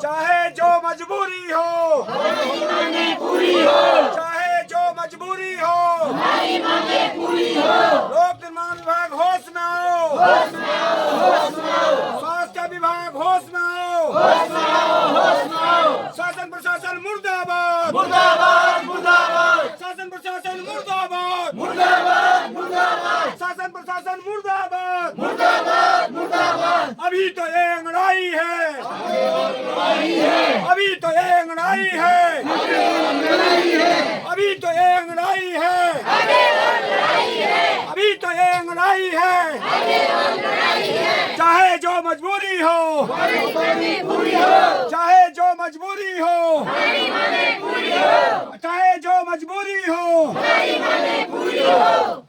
चाहे जो मजबूरी हो हमारी मांगे पूरी हो, चाहे जो मजबूरी हो हमारी मांगे पूरी हो। लोक निर्माण विभाग होश में आओ, होश में आओ, होश में आओ, स्वास्थ्य विभाग होश में आओ, होश में आओ, होश में आओ। शासन प्रशासन मुर्दाबाद, मुर्दाबाद, मुर्दाबाद, शासन प्रशासन मुर्दाबाद, मुर्दाबाद, मुर्दाबाद, शासन प्रशासन मुर्दाबाद। मुर्दाबाद, मुर्दाबाद। अभी तो ये अंगड़ाई है, लड़ाई है, अभी तो ये अंगड़ाई है, लड़ाई है, अभी तो ये अंगड़ाई है, आगे और लड़ाई है, अभी तो ये अंगड़ाई है। आगे और लड़ाई है। चाहे जो मजबूरी हो, हमारी मांगे पूरी हो, चाहे जो मजबूरी हो, हमारी मांगे पूरी हो, चाहे जो मजबूरी हो। हमारी मांगे पूरी हो।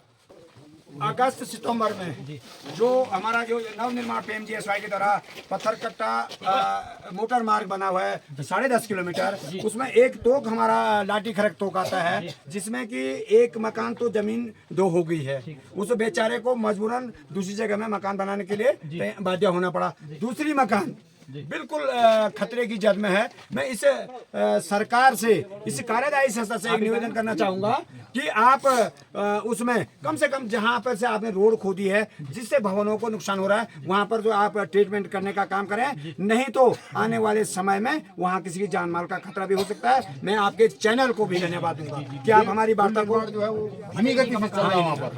अगस्त सितंबर में जो हमारा जो नवनिर्माण पीएमजीएसवाई के द्वारा पत्थर कट्टा मोटर मार्ग बना हुआ है 10.5 किलोमीटर, उसमें एक तोक हमारा लाठी खरक तोक आता है, जिसमें कि एक मकान तो जमीन 2 हो गई है। उस बेचारे को मजबूरन दूसरी जगह में मकान बनाने के लिए बाध्य होना पड़ा। दूसरी मकान बिल्कुल खतरे की जद में है। मैं इस सरकार से, इस कार्यदायी संस्था से एक निवेदन करना चाहूंगा कि आप उसमें कम से कम जहां पर से आपने रोड खोदी है जिससे भवनों को नुकसान हो रहा है, वहां पर जो आप ट्रीटमेंट करने का काम करें, नहीं तो आने वाले समय में वहां किसी की जान माल का खतरा भी हो सकता है। मैं आपके चैनल को भी धन्यवाद दूंगा कि आप हमारी वार्ता को जो है वो धीमी गति से चल रहा है, वहाँ पर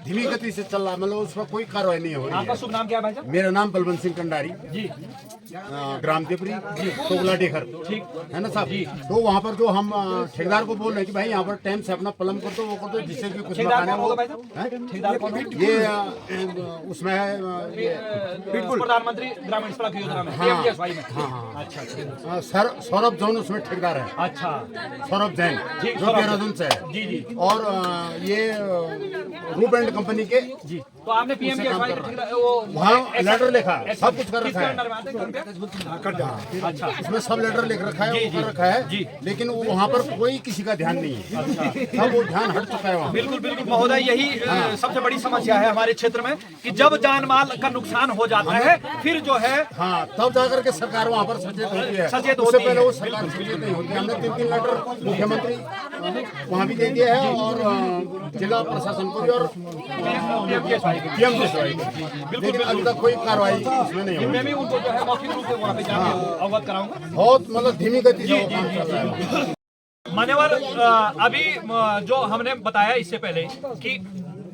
धीमी गति से चल रहा है, मतलब उसमें कोई कार्रवाई नहीं हो रही आपका है। शुभ नाम क्या है भाई साहब? मेरा नाम बलवंत सिंह कंडारी जी, ग्राम देवरी टोगला डेखर, ठीक है ना साहब। तो वहाँ पर जो हम ठेकेदार को बोल रहे हैं कि भाई यहाँ पर टाइम से अपना प्लम कर दो, वो कर दो, जिससे कि कुछ ठेकेदार मकान है कौन वो होगा भाई साहब? ठेकेदार कौन होगा? ये उसमें है ये बिल्कुल प्रधानमंत्री ग्रामीण सड़क योजना में, पीएमजीएसवाई में। अच्छा अच्छा सौरभ जैन उसमें ठेकेदार है। अच्छा, सौरभ जैन ठीक, जो सौरभ देहरादून से है। जी जी और ये रूप एंड कंपनी के जी। तो आपने पीएमजीएसवाई वो वहाँ लेटर लिखा है, सब कुछ कर किसके रखा है। अंडर में आते हैं? कर अच्छा, इसमें सब लेटर लिख रखा है, वो कर रखा है, लेकिन वो वहाँ पर कोई किसी का ध्यान नहीं है। सब वो ध्यान हट चुका है वहाँ। बिल्कुल बिल्कुल महोदय, यही सबसे बड़ी समस्या है हमारे क्षेत्र में कि जब जान माल का नुकसान हो जाता है फिर जो है हाँ, तब जाकर के सरकार वहाँ पर सचेत होती है। सचेत उससे होती पहले है। वो सरकार सचेत नहीं होती। हमने 3 लेटर मुख्यमंत्री वहाँ भी दे दिया है और जिला प्रशासन को भी और पीएमजीएसवाई को। पीएमजीएसवाई को, लेकिन अभी तक कोई कार्रवाई इसमें नहीं हो मैं रही। भी उनको जो है मौखिक रूप से वहाँ पे जाके अवगत कराऊंगा। बहुत मतलब धीमी गति से वो काम चल रहा है। मान्यवर, अभी जो हमने बताया इससे पहले कि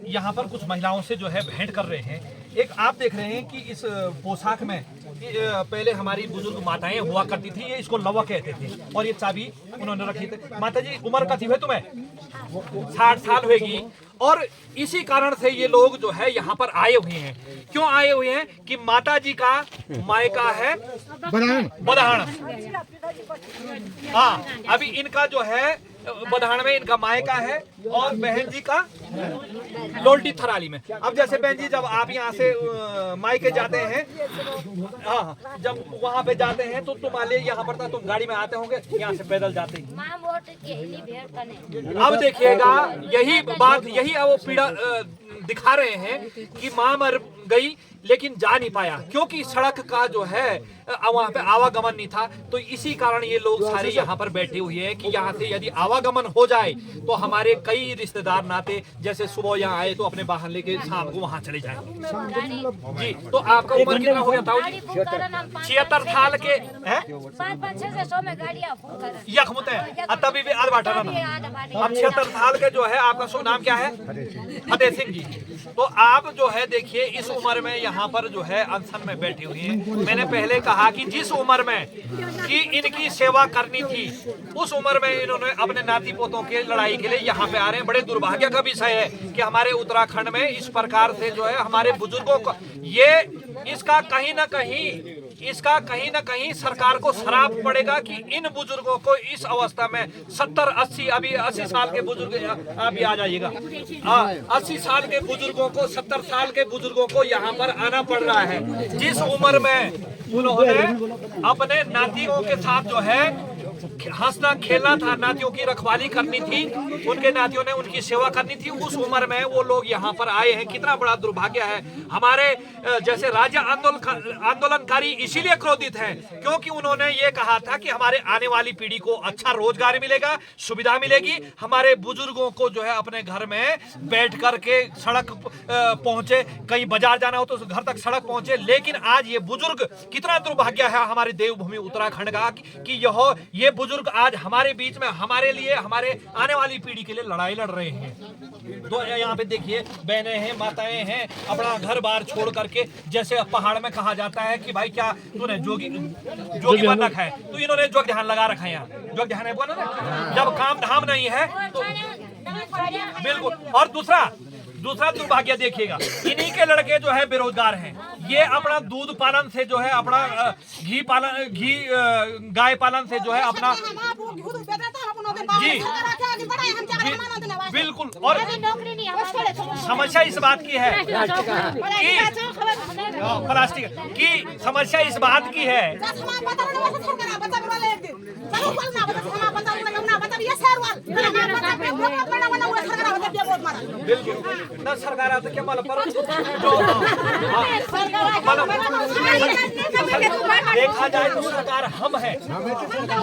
यहाँ पर कुछ महिलाओं से जो है भेंट कर रहे हैं। एक आप देख रहे हैं कि इस पोशाक में पहले हमारी बुजुर्ग माताएं हुआ करती थी, ये इसको लवा कहते थे, और ये चाबी उन्होंने रखी थी। माता जी, उम्र कथी है तुम्हें? 60 साल होगी। और इसी कारण से ये लोग जो है यहाँ पर आए हुए हैं। क्यों आए हुए हैं? कि माता जी का मायका है बधान। हाँ, अभी इनका जो है बधान में इनका मायका है और बहन जी का लोल्टी थराली में। अब जैसे बहन जी, जब आप यहाँ से मायके जाते हैं, हाँ, जब वहाँ पे जाते हैं तो तुम आले यहाँ पर था, तुम गाड़ी में आते होंगे, यहाँ से पैदल जाते हैं। अब देखिएगा, यही बात, यही अब वो पीड़ा दिखा रहे हैं कि माँ मर गई लेकिन जा नहीं पाया, क्योंकि सड़क का जो है वहाँ पे आवागमन नहीं था। तो इसी कारण ये लोग सारे यहाँ पर बैठे हुए हैं कि यहाँ से यदि आवागमन हो जाए तो हमारे कई रिश्तेदार नाते, जैसे सुबह यहाँ आए तो अपने वाहन लेके शाम को वहाँ चले जाएंगे। जी, तो आपका उम्र कितना हो गया था? 76 साल के हैं? यखमुत है, तभी भी आध बाटा ना। अब 76 साल के जो है, आपका शुभ नाम क्या है? फतेह सिंह जी। तो आप जो है देखिए, इस उम्र में यहाँ पर जो है अनशन में बैठी हुई हैं। मैंने पहले कहा कि जिस उम्र में कि इनकी सेवा करनी थी, उस उम्र में इन्होंने अपने नाती पोतों के लड़ाई के लिए यहाँ पे आ रहे हैं। बड़े दुर्भाग्य का विषय है कि हमारे उत्तराखंड में इस प्रकार से जो है हमारे बुजुर्गों को इसका कहीं ना कहीं सरकार को श्राप पड़ेगा कि इन बुजुर्गों को इस अवस्था में 70-80, अभी 80 साल के बुजुर्ग अभी आ जाइएगा, 80 साल के बुजुर्गों को, 70 साल के बुजुर्गों को यहाँ पर आना पड़ रहा है। जिस उम्र में उन्होंने अपने नातियों के साथ जो है हंसना खेलना था, नातियों की रखवाली करनी थी, उनके नातियों ने उनकी सेवा करनी थी। उस उम्र में वो लोग यहाँ पर आए हैं। कितना बड़ा दुर्भाग्य है। हमारे जैसे राज्य आंदोलनकारी इसीलिए क्रोधित हैं क्योंकि उन्होंने ये कहा था कि हमारे आने वाली पीढ़ी को अच्छा रोजगार मिलेगा, सुविधा मिलेगी, हमारे बुजुर्गों को जो है अपने घर में बैठ करके सड़क पहुंचे, कहीं बाजार जाना हो तो घर तक सड़क पहुंचे। लेकिन आज ये बुजुर्ग, कितना दुर्भाग्य है हमारे देवभूमि उत्तराखंड का कि ये बुजुर्ग आज हमारे बीच में हमारे लिए, हमारे आने वाली पीढ़ी के लिए लड़ाई लड़ रहे हैं। तो यहाँ पे देखिए बहनें हैं, माताएं हैं, अपना घर बार छोड़ करके, जैसे पहाड़ में कहा जाता है कि भाई क्या तूने जोगी बन रखा है, तो इन्होंने जोग ध्यान लगा रखा है। यहाँ जोग ध्यान है बोला ना, जब काम धाम नहीं है तो बिल्कुल। और दूसरा दुर्भाग्य देखिएगा, इन्हीं के लड़के जो है बेरोजगार हैं। ये अपना दूध पालन से जो है, अपना घी गाय पालन से जो है अपना जी बिल्कुल। और समस्या इस बात की है प्लास्टिक की समस्या इस बात की है बिल्कुल ना सरकार आता क्या मालूम पर देखा जाए तो सरकार हम है,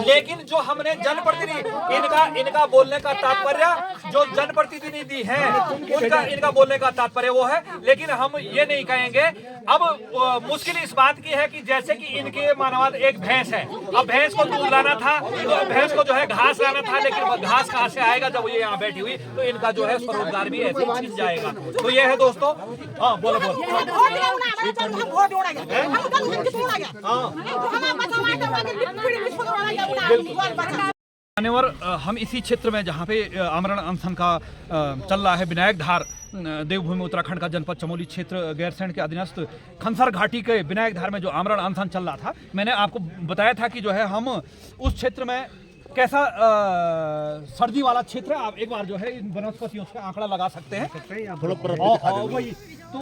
लेकिन जो हमने जनप्रतिनिधि इनका बोलने का तात्पर्य, जो जनप्रतिनिधि है इनका बोलने का तात्पर्य वो है। लेकिन हम ये नहीं कहेंगे। अब मुश्किल इस बात की है कि जैसे कि इनके मानवाद एक भैंस है, अब भैंस को दूध लाना था, तो भैंस को जो है घास लाना था, लेकिन घास कहाँ से आएगा जब ये यहाँ बैठी हुई, तो इनका जो है स्वरोजगार भी ऐसे छिन जाएगा। तो ये है दोस्तों। हाँ बोलो मान्यवर, हम इसी क्षेत्र में जहाँ पे आमरण अनशन का चल रहा है, विनायक धार देवभूमि उत्तराखंड का जनपद चमोली क्षेत्र गैरसैंण के अधीनस्थ खनसर घाटी के विनायक धार में जो आमरण अनशन चल रहा था, मैंने आपको बताया था कि जो है हम उस क्षेत्र में कैसा सर्दी वाला क्षेत्र है। आप एक बार जो है इन वनस्पतियों से आंकड़ा लगा सकते हैं। वही तो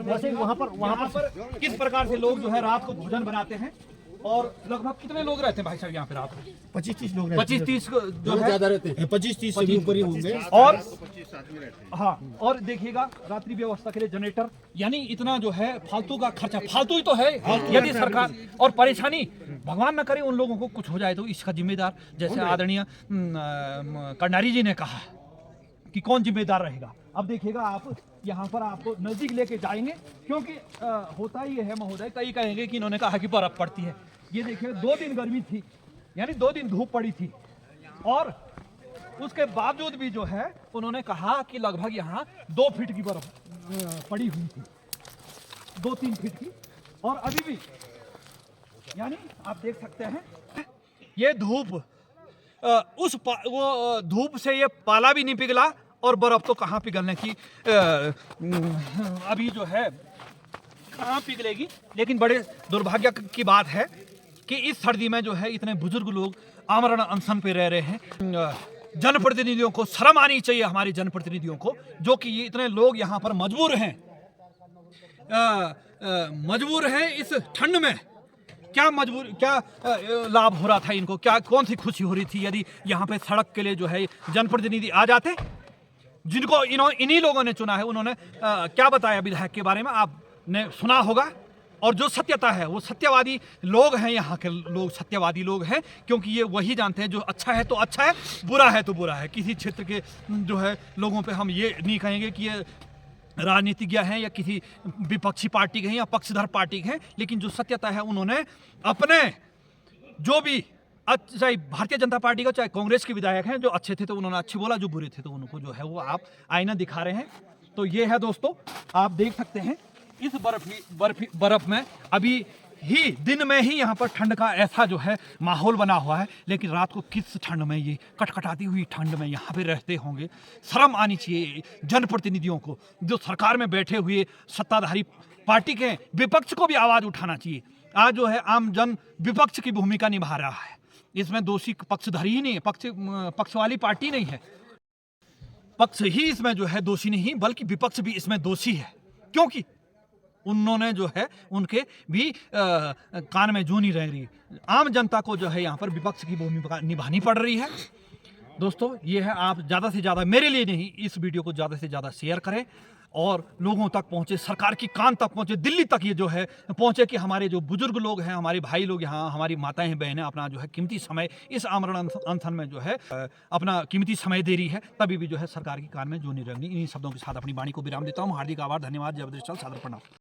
वैसे वहाँ पर किस प्रकार से लोग जो है रात को भोजन बनाते हैं, और लगभग कितने लोग रहते हैं भाई साहब यहाँ पे रात को? 25-30 लोग 25-30 जो है ज्यादा रहते हैं, 25-30 से भी ऊपर ही होंगे। और हाँ, और देखिएगा रात्रि व्यवस्था के लिए जनरेटर, यानी इतना जो है फालतू का खर्चा, फालतू ही तो है। यदि सरकार और परेशानी भगवान न करे उन लोगों को कुछ हो जाए तो इसका जिम्मेदार, जैसे आदरणीय कंडारी जी ने कहा कि कौन जिम्मेदार रहेगा। अब देखिएगा आप यहाँ पर आपको नजदीक लेके जाएंगे, क्योंकि होता ही है महोदय, कई कहेंगे कि इन्होंने कहा कि बर्फ पड़ती है। ये देखिए 2 दिन गर्मी थी, यानी 2 दिन धूप पड़ी थी, और उसके बावजूद भी जो है उन्होंने कहा कि लगभग यहाँ 2 फीट की बर्फ पड़ी हुई थी, 2-3 फीट की। और अभी भी यानी आप देख सकते हैं ये धूप, वो धूप से ये पाला भी नहीं पिघला, और बर्फ तो कहाँ पिघलने की अभी जो है कहाँ पिघलेगी। लेकिन बड़े दुर्भाग्य की बात है कि इस सर्दी में जो है इतने बुजुर्ग लोग आमरण अनशन पे रह रहे हैं। जनप्रतिनिधियों को शर्म आनी चाहिए, हमारे जनप्रतिनिधियों को, जो कि ये इतने लोग यहाँ पर मजबूर हैं इस ठंड में। क्या लाभ हो रहा था इनको, क्या कौन सी खुशी हो रही थी यदि यहाँ पे सड़क के लिए जो है जनप्रतिनिधि आ जाते, जिनको इन्हीं लोगों ने चुना है। उन्होंने क्या बताया विधायक के बारे में आपने सुना होगा। और जो सत्यता है वो सत्यवादी लोग हैं, यहाँ के लोग सत्यवादी लोग हैं, क्योंकि ये वही जानते हैं जो अच्छा है तो अच्छा है, बुरा है तो बुरा है। किसी क्षेत्र के जो है लोगों पे हम ये नहीं कहेंगे कि ये राजनीतिज्ञ हैं या किसी विपक्षी पार्टी के हैं या पक्षधर पार्टी के हैं, लेकिन जो सत्यता है उन्होंने अपने जो भी, चाहे भारतीय जनता पार्टी का चाहे कांग्रेस के विधायक हैं, जो अच्छे थे तो उन्होंने अच्छे बोला, जो बुरे थे तो उनको जो है वो आप आईना दिखा रहे हैं। तो ये है दोस्तों, आप देख सकते हैं इस बर्फ में अभी ही दिन में ही यहाँ पर ठंड का ऐसा जो है माहौल बना हुआ है, लेकिन रात को किस ठंड में, ये कटकटाती हुई ठंड में यहाँ पे रहते होंगे। शर्म आनी चाहिए जनप्रतिनिधियों को, जो सरकार में बैठे हुए सत्ताधारी पार्टी के, विपक्ष को भी आवाज उठाना चाहिए। आज जो है आम जन विपक्ष की भूमिका निभा रहा है, इसमें दोषी पक्षधारी ही नहीं है, पक्ष वाली पार्टी नहीं है, पक्ष ही इसमें जो है दोषी नहीं, बल्कि विपक्ष भी इसमें दोषी है। क्योंकि उन्होंने जो है उनके भी कान में जूं नहीं रह रही। आम जनता को जो है यहाँ पर विपक्ष की भूमिका निभानी पड़ रही है। दोस्तों ये है, आप ज़्यादा से ज़्यादा, मेरे लिए नहीं, इस वीडियो को ज़्यादा से ज़्यादा शेयर करें और लोगों तक पहुँचे, सरकार की कान तक पहुँचे, दिल्ली तक ये जो है पहुँचे कि हमारे जो बुजुर्ग लोग हैं, हमारे भाई लोग यहाँ, हमारी माताएं बहनें अपना जो है कीमती समय इस आमरण अनशन में जो है अपना कीमती समय दे रही है, तभी भी जो है सरकार की कान में जो नहीं रहेंगी। इन्हीं शब्दों के साथ अपनी वाणी को विराम देता हूँ। हार्दिक आभार, धन्यवाद, जय बद्रेश्वर, सादर प्रणाम।